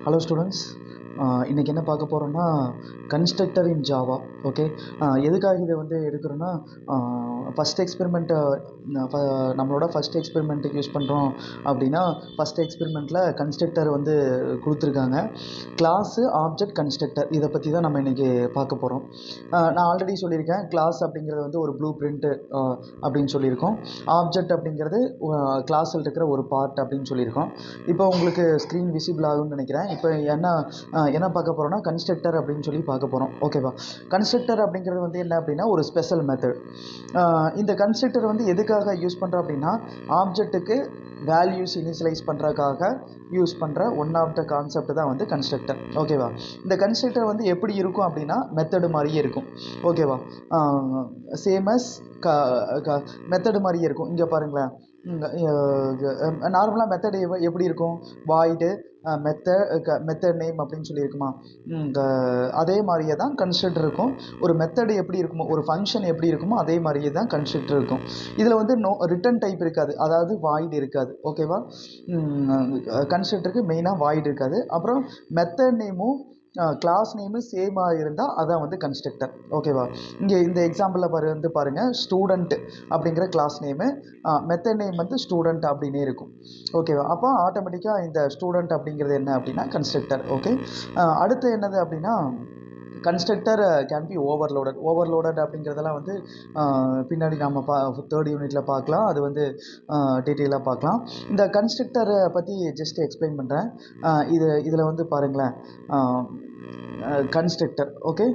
Hello students, இன்றைக்கி என்ன பார்க்க போகிறோன்னா கன்ஸ்ட்ரக்டர் இன் ஜாவா. ஓகே, எதுக்காக இதை வந்து எடுக்கிறோன்னா ஃபஸ்ட் எக்ஸ்பெரிமெண்ட்டு நம்மளோட ஃபஸ்ட் எக்ஸ்பெரிமெண்ட்டுக்கு யூஸ் பண்ணுறோம் அப்படின்னா ஃபஸ்ட் எக்ஸ்பெரிமெண்ட்டில் கன்ஸ்ட்ரக்டர் வந்து கொடுத்துருக்காங்க. கிளாஸு ஆப்ஜெக்ட் கன்ஸ்ட்ரக்டர் இதை பற்றி தான் நம்ம இன்றைக்கி பார்க்க போகிறோம். நான் ஆல்ரெடி சொல்லியிருக்கேன், கிளாஸ் அப்படிங்கிறது வந்து ஒரு ப்ளூ பிரிண்ட்டு அப்படின்னு சொல்லியிருக்கோம். ஆப்ஜெக்ட் அப்படிங்கிறது கிளாஸில் இருக்கிற ஒரு பார்ட் அப்படின்னு சொல்லியிருக்கோம். இப்போ உங்களுக்கு ஸ்க்ரீன் விசிபிள் ஆகும்னு நினைக்கிறேன். இப்போ என்ன பார்க்க போகிறோம்னா கன்ஸ்ட்ரக்டர் அப்படின்னு சொல்லி பார்க்க போகிறோம். ஓகேவா? கன்ஸ்ட்ரக்டர் அப்படிங்கிறது வந்து என்ன அப்படின்னா ஒரு ஸ்பெஷல் மெத்தட். இந்த கன்ஸ்ட்ரக்டர் வந்து எதுக்காக யூஸ் பண்ணுறோம் அப்படின்னா ஆப்ஜெக்ட்டுக்கு வேல்யூஸ் இனிஷியலைஸ் பண்ணுறதுக்காக யூஸ் பண்ணுற ஒன் ஆஃப் த கான்செப்ட் தான் வந்து கன்ஸ்ட்ரக்டர். ஓகேவா? இந்த கன்ஸ்ட்ரக்டர் வந்து எப்படி இருக்கும் அப்படின்னா மெத்தடு மாதிரியே இருக்கும். ஓகேவா? சேமஸ் மெத்தடு மாதிரியே இருக்கும். இங்கே பாருங்களேன், நார்மலாக மெத்தடு எப்படி இருக்கும்? வாய்டு மெத்தட் நேம் அப்படின்னு சொல்லியிருக்குமா? அதே மாதிரியே தான் கன்ஸ்ட்ரக்டர் இருக்கும். ஒரு மெத்தடு எப்படி இருக்குமோ, ஒரு ஃபங்க்ஷன் எப்படி இருக்குமோ அதே மாதிரியே தான் கன்ஸ்ட்ரக்டர் இருக்கும். இதில் வந்து ரிட்டன் டைப் இருக்காது, அதாவது வாய்டு இருக்காது. ஓகேவா? கன்ஸ்ட்ரக்டருக்கு மெயினாக வாய்டு இருக்காது. அப்புறம் மெத்தட் நேமும் கிளாஸ் நேமு சேமாக இருந்தால் அதான் வந்து கன்ஸ்ட்ரக்டர். ஓகேவா? இங்கே இந்த எக்ஸாம்பிளில் வந்து பாருங்கள், ஸ்டூடெண்ட் அப்படிங்கிற கிளாஸ் நேமு, மெத்தட் நேம் வந்து ஸ்டூடெண்ட் அப்படின்னே இருக்கும். ஓகேவா? அப்போ ஆட்டோமேட்டிக்காக இந்த ஸ்டூடெண்ட் அப்படிங்கிறது என்ன அப்படின்னா கன்ஸ்ட்ரக்டர். ஓகே, அடுத்து என்னது அப்படின்னா கன்ஸ்ட்ரக்டர் கேன் பி ஓவர்லோடட் அப்படிங்கிறதெல்லாம் வந்து பின்னாடி நம்ம தேர்ட் யூனிட்டில் பார்க்கலாம். அது வந்து டீட்டெயிலாக பார்க்கலாம். இந்த கன்ஸ்ட்ரக்டரை பற்றி ஜஸ்ட் எக்ஸ்பிளைன் பண்ணுறேன். இதில் வந்து பாருங்களேன், கன்ஸ்ட்ரக்டர். ஓகே,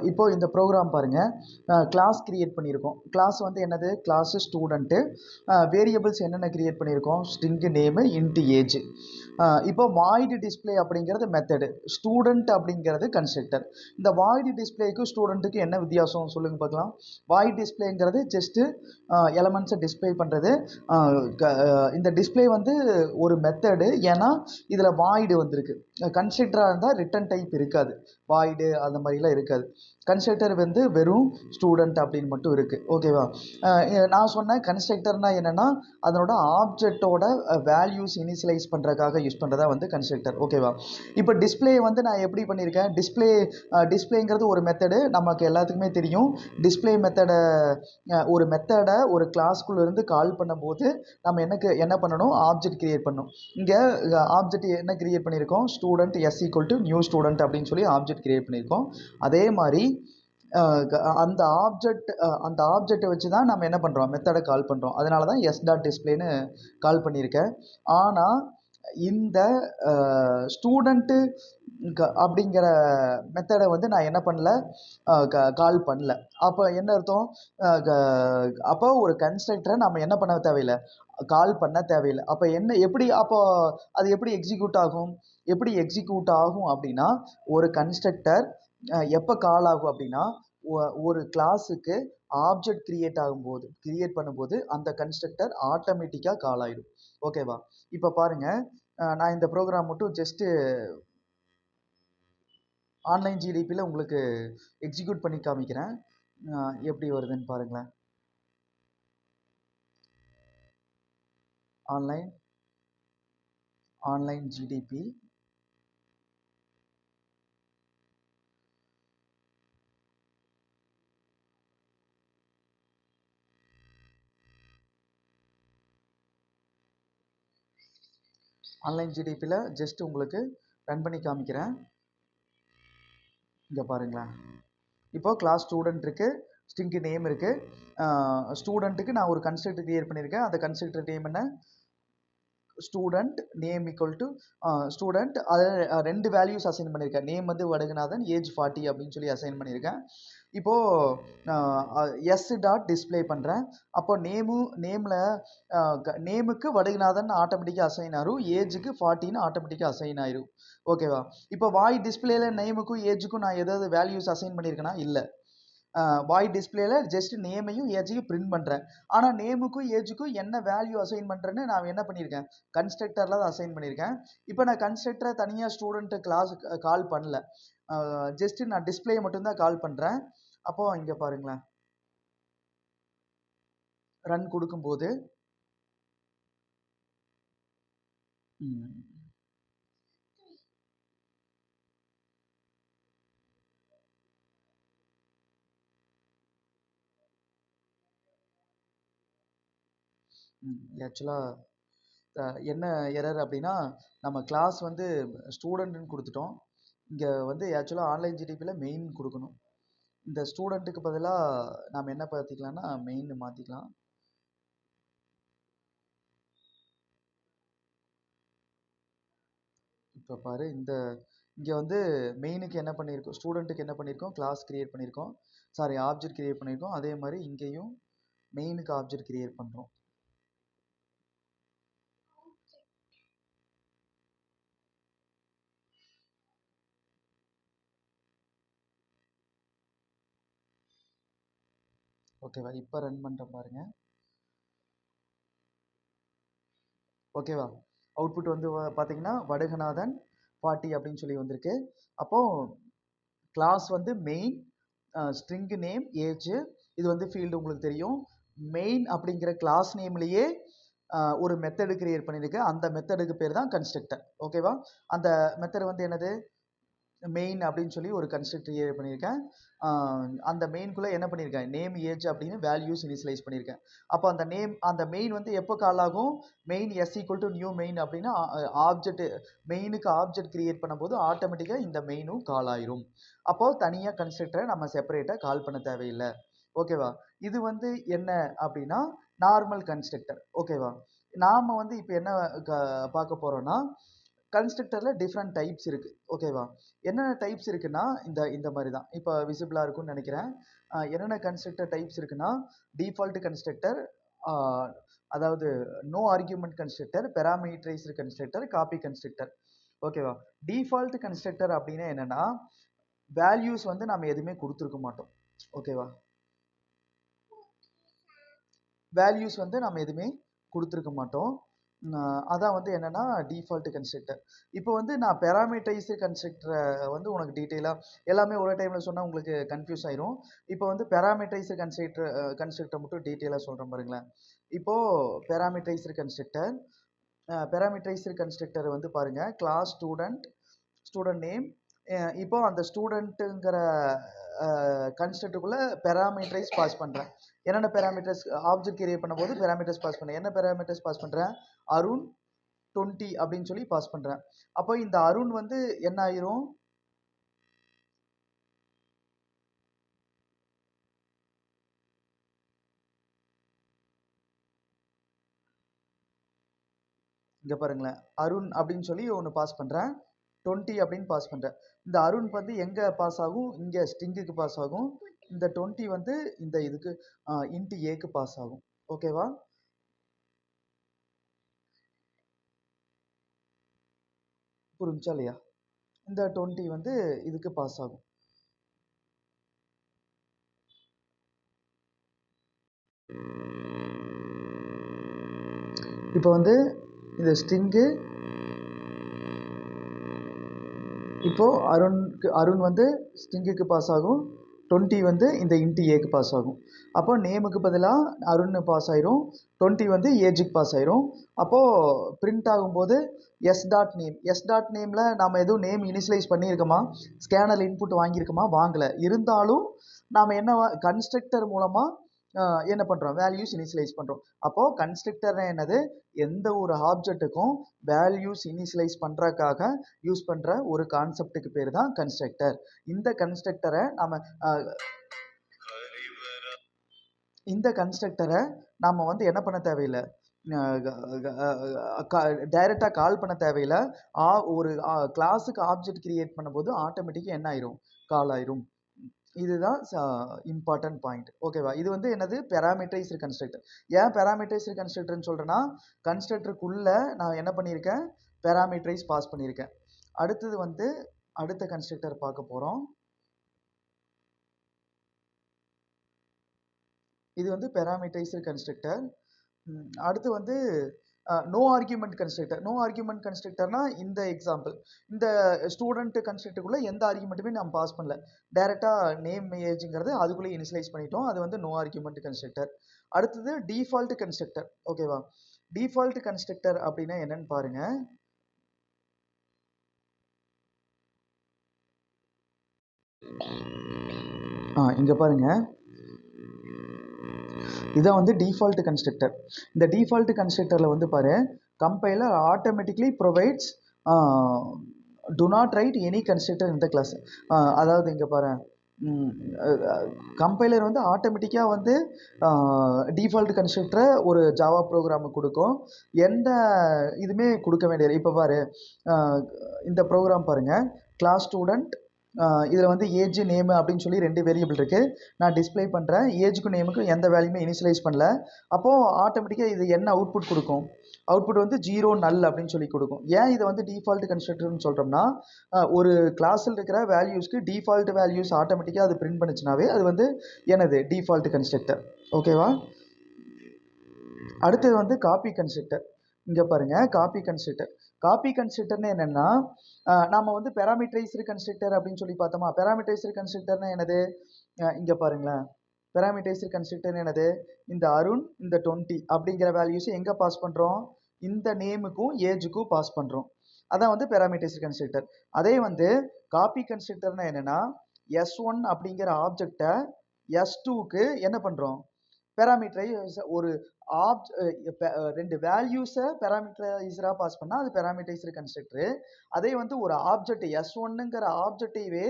இப்போ இந்த ப்ரோக்ராம் பாருங்கள், கிளாஸ் கிரியேட் பண்ணியிருக்கோம். கிளாஸ் வந்து என்னது? Class student. வேரியபிள்ஸ் என்னென்ன கிரியேட் பண்ணியிருக்கோம்? String name, into age. இப்போ வாய்டு டிஸ்பிளே அப்படிங்கிறது மெத்தடு, ஸ்டூடெண்ட் அப்படிங்கிறது கன்ஸ்ட்ரக்டர். இந்த வாய்டு டிஸ்பிளேக்கு ஸ்டூடெண்ட்டுக்கு என்ன வித்தியாசம் சொல்லுங்க பார்க்கலாம். வாய்டு டிஸ்பிளேங்கிறது ஜஸ்ட்டு எலமெண்ட்ஸை டிஸ்பிளே பண்ணுறது. இந்த டிஸ்பிளே வந்து ஒரு மெத்தடு, ஏன்னா இதில் வாய்டு வந்திருக்கு. கன்ஸ்ட்ரக்டராக இருந்தால் ரிட்டன் டைப் இருக்காது, வாய்டு அந்த மாதிரிலாம் இருக்காது. கன்ஸ்ட்ரக்டர் வந்து வெறும் ஸ்டூடெண்ட் அப்படின்னு மட்டும் இருக்குது. ஓகேவா? நான் சொன்ன கன்ஸ்ட்ரக்டர்னால் என்னென்னா அதனோட ஆப்ஜெக்டோட வேல்யூஸ் இனிஷியலைஸ் பண்ணுறதுக்காக யூஸ் பண்ணுறதா வந்து கன்ஸ்ட்ரக்டர். ஓகேவா? இப்போ டிஸ்பிளே வந்து நான் எப்படி பண்ணியிருக்கேன், டிஸ்பிளேங்கிறது ஒரு மெத்தடு, நமக்கு எல்லாத்துக்குமே தெரியும். டிஸ்பிளே மெத்தடை ஒரு கிளாஸ்குள்ளேருந்து கால் பண்ணும்போது நம்ம என்ன பண்ணணும்? ஆப்ஜெக்ட் கிரியேட் பண்ணணும். இங்கே ஆப்ஜெக்ட் என்ன கிரியேட் பண்ணியிருக்கோம்? Student s equal to new student அப்படின்னு சொல்லி ஆப்ஜெக்ட் கிரியேட் பண்ணியிருக்கோம். அதே மாதிரி அந்த ஆப்ஜெக்டை வச்சு தான் நம்ம என்ன பண்ணுறோம்? மெத்தடை கால் பண்ணுறோம். அதனால தான் எஸ் டாட் டிஸ்பிளேன்னு கால் பண்ணியிருக்கேன். ஆனால் இந்த ஸ்டூடெண்ட்டு அப்படிங்கிற மெத்தடை வந்து நான் என்ன பண்ணல, கால் பண்ணல. அப்போ என்ன அர்த்தம்? அப்போ ஒரு கன்ஸ்ட்ரக்டரை நம்ம என்ன பண்ண தேவையில்லை, கால் பண்ண தேவையில்லை. அப்போ அது எப்படி எக்ஸிக்யூட் ஆகும் அப்படின்னா, ஒரு கன்ஸ்ட்ரக்டர் எப்போ கால் ஆகும் அப்படின்னா ஒரு கிளாஸுக்கு ஆப்ஜெக்ட் கிரியேட் பண்ணும்போது அந்த கன்ஸ்ட்ரக்டர் ஆட்டோமேட்டிக்காக கால் ஆகிடும். ஓகேவா? இப்போ பாருங்கள், நான் இந்த ப்ரோக்ராம் மட்டும் ஜஸ்ட்டு ஆன்லைன் ஜிடிபியில் உங்களுக்கு எக்ஸிக்யூட் பண்ணி காமிக்கிறேன். எப்படி வருதுன்னு பாருங்களேன். ஆன்லைன் ஜிடிபி ஜஸ்ட் உங்களுக்கு ரன் பண்ணி காமிக்கிறேன். இங்கே பாருங்களேன், இப்போ கிளாஸ் ஸ்டூடெண்ட் இருக்குது, ஸ்ட்ரிங்கு நேம் இருக்குது. ஸ்டூடெண்ட்டுக்கு நான் ஒரு கன்ஸ்ட்ரக்டர் கிரியேட் பண்ணியிருக்கேன். அந்த கன்ஸ்ட்ரக்டர் நேம் என்ன? Student name equal to student. அதில் 2 வேல்யூஸ் அசைன் பண்ணியிருக்கேன். நேம் வந்து வடுகநாதன், ஏஜ் 40 அப்படின்னு சொல்லி அசைன் பண்ணியிருக்கேன். இப்போது எஸ் டாட் டிஸ்பிளே பண்ணுறேன். அப்போ நேமுக்கு வடுகநாதன் ஆட்டோமேட்டிக்காக அசைன் ஆகும், ஏஜுக்கு 40ன்னு ஆட்டோமேட்டிக்காக அசைன் ஆயிரும். ஓகேவா? இப்போ வாய் டிஸ்பிளேல நேமுக்கும் ஏஜுக்கும் நான் ஏதாவது வேல்யூஸ் அசைன் பண்ணியிருக்கேன்னா இல்லை. வாய் டிஸ்பிளேல ஜஸ்ட் நேமையும் ஏஜையும் பிரிண்ட் பண்ணுறேன். ஆனால் நேமுக்கும் ஏஜுக்கும் என்ன வேல்யூ அசைன் பண்ணுறேன்னு நான் என்ன பண்ணியிருக்கேன்? கன்ஸ்ட்ரக்டரில் தான் அசைன் பண்ணியிருக்கேன். இப்போ நான் கன்ஸ்ட்ரக்டரை தனியாக ஸ்டூடெண்ட்டு கிளாஸ் கால் பண்ணல, ஜஸ்ட்டு நான் டிஸ்பிளே மட்டும்தான் கால் பண்ணுறேன். அப்போது இங்கே பாருங்களேன், ரன் கொடுக்கும்போது ம். ஆக்சுவலாக என்ன எரர் அப்படின்னா நம்ம கிளாஸ் வந்து ஸ்டூடெண்ட்னு கொடுத்துட்டோம். இங்கே வந்து ஆக்சுவலாக ஆன்லைன் ஜிடிபியில் மெயின் கொடுக்கணும். இந்த ஸ்டூடெண்ட்டுக்கு பதிலாக நாம் என்ன பார்த்திக்கலாம்னா மெயின் மாற்றிக்கலாம். இப்போ பாரு, இங்கே வந்து மெயினுக்கு என்ன பண்ணியிருக்கோம், ஸ்டூடெண்ட்டுக்கு என்ன பண்ணியிருக்கோம், கிளாஸ் கிரியேட் பண்ணியிருக்கோம், சாரி ஆப்ஜெக்ட் கிரியேட் பண்ணியிருக்கோம். அதே மாதிரி இங்கேயும் மெயினுக்கு ஆப்ஜெக்ட் கிரியேட் பண்ணுறோம். ஓகேவா? இப்போ ரன் பண்ணுற பாருங்க. ஓகேவா? அவுட்புட் வந்து பார்த்தீங்கன்னா வடுகநாதன் 40 அப்படின்னு சொல்லி வந்திருக்கு. அப்போது கிளாஸ் வந்து மெயின், ஸ்ட்ரிங் நேம், ஏஜ், இது வந்து ஃபீல்டு உங்களுக்கு தெரியும். மெயின் அப்படிங்கிற கிளாஸ் நேம்லேயே ஒரு மெத்தடு கிரியேட் பண்ணியிருக்கு. அந்த மெத்தடுக்கு பேர் தான் கன்ஸ்ட்ரக்டர். ஓகேவா? அந்த மெத்தட் வந்து என்னது, மெயின் அப்படின்னு சொல்லி ஒரு கன்ஸ்ட்ரக்டர் கிரியேட் பண்ணியிருக்கேன். அந்த மெயின்குள்ளே என்ன பண்ணியிருக்கேன், நேம் ஏஜ் அப்படின்னு வேல்யூஸ் இனிஷியலைஸ் பண்ணியிருக்கேன். அப்போ அந்த மெயின் வந்து எப்போ கால் ஆகும், main s equal to new main அப்படின்னா ஆப்ஜெக்ட், மெயினுக்கு ஆப்ஜெக்ட் கிரியேட் பண்ணும்போது ஆட்டோமேட்டிக்காக இந்த மெயினும் கால் ஆயிரும். அப்போது தனியாக கன்ஸ்ட்ரக்டரை நம்ம செப்பரேட்டாக கால் பண்ண தேவையில்லை. ஓகேவா? இது வந்து என்ன அப்படின்னா நார்மல் கன்ஸ்ட்ரக்டர். ஓகேவா? நாம் வந்து இப்போ என்ன பார்க்க போகிறோன்னா, கன்ஸ்ட்ரக்டரில் டிஃப்ரெண்ட் டைப்ஸ் இருக்குது. ஓகேவா? என்னென்ன டைப்ஸ் இருக்குன்னா இந்த மாதிரி தான். இப்போ விசிபிளாக இருக்கும்னு நினைக்கிறேன். என்னென்ன கன்ஸ்ட்ரக்டர் டைப்ஸ் இருக்குன்னா, டிஃபால்ட் கன்ஸ்ட்ரக்டர், அதாவது no argument constructor, parameterised constructor, copy constructor. ஓகேவா? டிஃபால்ட் கன்ஸ்ட்ரக்டர் அப்படின்னா என்னென்னா, வேல்யூஸ் வந்து நம்ம எதுவுமே கொடுத்துருக்க மாட்டோம். ஓகேவா? வேல்யூஸ் வந்து நம்ம எதுவுமே கொடுத்துருக்க மாட்டோம். அதான் வந்து என்னென்னா டிஃபால்ட் கன்ஸ்ட்ரக்டர். இப்போ வந்து நான் பெராமீட்டரைஸ்டு கன்ஸ்ட்ரக்டரை வந்து உனக்கு டீட்டெயிலாக எல்லாமே ஒரே டைமில் சொன்னால் உங்களுக்கு கன்ஃபியூஸ் ஆயிரும். இப்போ வந்து பெராமீட்டரைஸ்டு கன்ஸ்ட்ரக்டர் மட்டும் டீட்டெயிலாக சொல்கிறேன் பாருங்களேன். இப்போது பெராமீட்டரைஸ்டு கன்ஸ்ட்ரக்டர் வந்து பாருங்கள், கிளாஸ் ஸ்டூடெண்ட் நேம். இப்போ அந்த ஸ்டூடெண்ட்டுங்கிற கன்ஸ்ட்ரக்டுக்குள்ளே பெராமீட்டரைஸ் பாஸ் பண்ணுறேன். என்னென்ன பெராமீட்டர்ஸ், ஆப்ஜெக்ட் கிரியேட் பண்ணும்போது பெராமீட்டர்ஸ் பாஸ் பண்ணுறேன். என்ன பெராமீட்டர்ஸ் பாஸ் பண்ணுறேன், அருண் 20 அப்படின்னு சொல்லி பாஸ் பண்ணுறேன். அப்போ இந்த அருண் வந்து என்ன ஆயிரும், இங்கே பாருங்களேன், அருண் அப்படின்னு சொல்லி ஒன்று பாஸ் பண்ணுறேன், 20 அப்படின்னு பாஸ் பண்ணுறேன். இந்த அருண் வந்து எங்கே பாஸ் ஆகும், இங்கே ஸ்ட்ரிங்குக்கு பாஸ் ஆகும். இந்த 20 வந்து இந்த இதுக்கு இன்ட்டு ஏக்கு பாஸ் ஆகும். ஓகேவா? புரிஞ்சா இல்லையா? இந்த 20 வந்து இதுக்கு பாஸ் ஆகும். இப்போ வந்து இந்த ஸ்ட்ரிங்கு, இப்போது அருண் வந்து ஸ்ட்ரிங்குக்கு பாஸ் ஆகும், 20 வந்து இந்த இன்ட்டு ஏக்கு பாஸ் ஆகும். அப்போ நேமுக்கு பதிலாக அருண் பாஸ் ஆயிரும், 20 வந்து ஏஜுக்கு பாஸ் ஆயிரும். அப்போது பிரிண்ட் ஆகும்போது எஸ் டாட் நேமில் நாம் எதுவும் நேம் இனிஷியலைஸ் பண்ணியிருக்கோமா, ஸ்கேனர் இன்புட் வாங்கியிருக்கோமா, வாங்கலை. இருந்தாலும் நாம் என்ன கன்ஸ்ட்ரக்டர் மூலமாக என்ன பண்ணுறோம், வேல்யூஸ் இனிஷியலைஸ் பண்ணுறோம். அப்போது கன்ஸ்ட்ரக்டர்னா என்னது, எந்த ஒரு ஆப்ஜெக்ட்டுக்கும் வேல்யூஸ் இனிஷியலைஸ் பண்ணுறதுக்காக யூஸ் பண்ணுற ஒரு கான்செப்டுக்கு பேர் தான் கன்ஸ்ட்ரக்டர். இந்த கன்ஸ்ட்ரக்டரை நாம் வந்து என்ன பண்ண தேவையில்லை, டைரெக்டாக கால் பண்ண தேவையில்லை. ஒரு கிளாஸுக்கு ஆப்ஜெக்ட் கிரியேட் பண்ணும்போது ஆட்டோமேட்டிக்காக என்ன ஆயிரும், கால் ஆயிரும். இதுதான் இம்பார்ட்டன்ட் பாயிண்ட். ஓகேவா? இது வந்து என்னது, பெராமீட்டரைஸ்டு கன்ஸ்ட்ரக்டர். ஏன் பெராமீட்டரைஸ்டு கன்ஸ்ட்ரக்டர்னு சொல்கிறேன்னா, கன்ஸ்ட்ரக்டருக்குள்ளே நான் என்ன பண்ணியிருக்கேன், பெராமீட்டரைஸ் பாஸ் பண்ணியிருக்கேன். அடுத்தது வந்து அடுத்த கன்ஸ்ட்ரக்டர் பார்க்க போகிறோம். இது வந்து பெராமீட்டரைஸ்டு கன்ஸ்ட்ரக்டர். அடுத்து வந்து no argument constructor. No argument கன்ஸ்ட்ரக்டர்னா இந்த எக்ஸாம்பிள், இந்த ஸ்டூடெண்ட் கன்ஸ்ட்ரக்டருக்குள்ளே எந்த ஆர்கியூமெண்ட்டுமே நம்ம பாஸ் பண்ணல, டைரெக்டாக நேம் ஏஜுங்கிறது அதுக்குள்ளே இனிஷியலைஸ் பண்ணிட்டோம். அது வந்து நோ ஆர்கியூமெண்ட் கன்ஸ்ட்ரக்டர். அடுத்தது டிஃபால்ட் கன்ஸ்ட்ரக்டர். ஓகேவா? டிஃபால்ட் கன்ஸ்ட்ரக்டர் அப்படின்னா என்னன்னு பாருங்கள். இங்கே பாருங்கள், இதான் வந்து டிஃபால்ட் கன்ஸ்ட்ரக்டர். இந்த டிஃபால்ட் கன்ஸ்ட்ரக்டரில் வந்து பாரு, compiler automatically provides to not right any constructor இந்த கிளாஸ். அதாவது இங்கே பாரு, கம்பைலர் வந்து ஆட்டோமேட்டிக்காக வந்து டிஃபால்ட் கன்ஸ்ட்ரக்டரை ஒரு ஜாவா ப்ரோக்ராமுக்கு கொடுக்கும். எந்த இதுவுமே கொடுக்க வேண்டியது. இப்போ பாரு, இந்த ப்ரோக்ராம் பாருங்கள், கிளாஸ் ஸ்டூடெண்ட், இதில் வந்து ஏஜ் நேமு அப்படின்னு சொல்லி 2 வேரியபிள் இருக்குது. நான் டிஸ்பிளே பண்ணுறேன். ஏஜுக்கும் நேமுக்கும் எந்த வேல்யூமே இனிஷியலைஸ் பண்ணல. அப்போது ஆட்டோமேட்டிக்காக இது என்ன அவுட்புட் கொடுக்கும்? அவுட்புட் வந்து 0 நல் அப்படின்னு சொல்லி கொடுக்கும். ஏன் இதை வந்து டிஃபால்ட் கன்ஸ்ட்ரக்டர்னு சொல்கிறோம்னா, ஒரு கிளாஸில் இருக்கிற வேல்யூஸ்க்கு டிஃபால்ட் வேல்யூஸ் ஆட்டோமேட்டிக்காக அது பிரிண்ட் பண்ணுச்சுனாவே அது வந்து எனது டிஃபால்ட் கன்ஸ்ட்ரக்டர். ஓகேவா? அடுத்தது வந்து காப்பி கன்ஸ்ட்ரக்டர். இங்கே பாருங்கள், காப்பி கன்ஸ்ட்ரக்டர். காப்பி கன்ஸ்ட்ரக்டர்னு என்னென்னா, நாம் வந்து பேராமீட்டரைஸ்டு கன்ஸ்ட்ரக்டர் அப்படின்னு சொல்லி பார்த்தோமா. பேராமீட்டரைஸ்டு கன்ஸ்ட்ரக்டர்னு என்னது? இங்கே பாருங்களேன், பேராமீட்டரைஸ்டு கன்ஸ்ட்ரக்டர் என்னது? இந்த அருண், இந்த 20 அப்படிங்கிற வேல்யூஸ் எங்கே பாஸ் பண்ணுறோம்? இந்த நேமுக்கும் ஏஜுக்கும் பாஸ் பண்ணுறோம். அதான் வந்து பேராமீட்டரைஸ்டு கன்ஸ்ட்ரக்டர். அதே வந்து காப்பி கன்ஸ்ட்ரக்டர்னா என்னென்னா, S1 அப்படிங்கிற ஆப்ஜெக்டை S2க்கு என்ன பண்ணுறோம்? பேராமீட்டரைஸ் ஒரு ரெண்டு வேல்யூஸை பேராமீட்டரைஸ்டாக பாஸ் பண்ணால் அது பேராமீட்டரைஸ்டு கன்ஸ்ட்ரக்டரு. அதே வந்து ஒரு ஆப்ஜெக்ட் S1ங்கிற ஆப்ஜெக்டைவே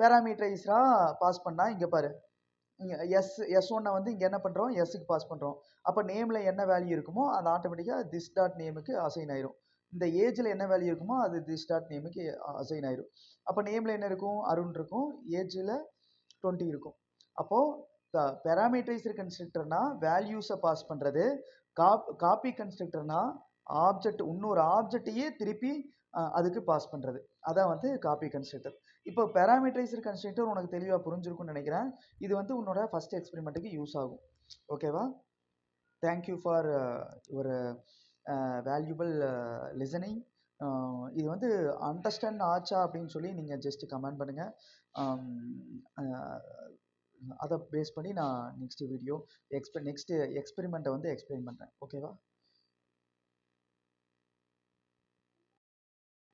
பேராமீட்டரைஸ்டாக பாஸ் பண்ணால், இங்கே பாரு, S1 வந்து இங்கே என்ன பண்ணுறோம்? எஸ்க்கு பாஸ் பண்ணுறோம். அப்போ நேமில் என்ன வேல்யூ இருக்குமோ அது ஆட்டோமேட்டிக்காக திஸ் டாட் நேமுக்கு அசைன் ஆயிரும். இந்த ஏஜில் என்ன வேல்யூ இருக்குமோ அது திஸ் டாட் நேமுக்கு அசைன் ஆயிரும். அப்போ நேமில் என்ன இருக்கும்? அருண் இருக்கும். ஏஜில் 20 இருக்கும். அப்போது பேராமீட்டரைஸ்டு கன்ஸ்ட்ரக்டர்னா வேல்யூஸை பாஸ் பண்ணுறது. காப்பி கன்ஸ்ட்ரக்டர்னா ஆப்ஜெக்ட், இன்னொரு ஆப்ஜெக்டையே திருப்பி அதுக்கு பாஸ் பண்ணுறது. அதான் வந்து காப்பி கன்ஸ்ட்ரக்டர். இப்போ பேராமீட்டரைஸ்டு கன்ஸ்ட்ரக்டர் உனக்கு தெளிவாக புரிஞ்சிருக்கும்னு நினைக்கிறேன். இது வந்து உன்னோட ஃபஸ்ட் எக்ஸ்பெரிமெண்ட்டுக்கு யூஸ் ஆகும். ஓகேவா? Thank you for your valuable listening. இது வந்து அண்டர்ஸ்டாண்ட் ஆச்சா அப்படின்னு சொல்லி நீங்கள் ஜஸ்ட் கமெண்ட் பண்ணுங்கள். அதை பேஸ் பண்ணி நான் நெக்ஸ்ட் வீடியோ நெக்ஸ்ட் எக்ஸ்பெரிமெண்ட்டை வந்து எக்ஸ்பிளைன் பண்ணுறேன். ஓகேவா?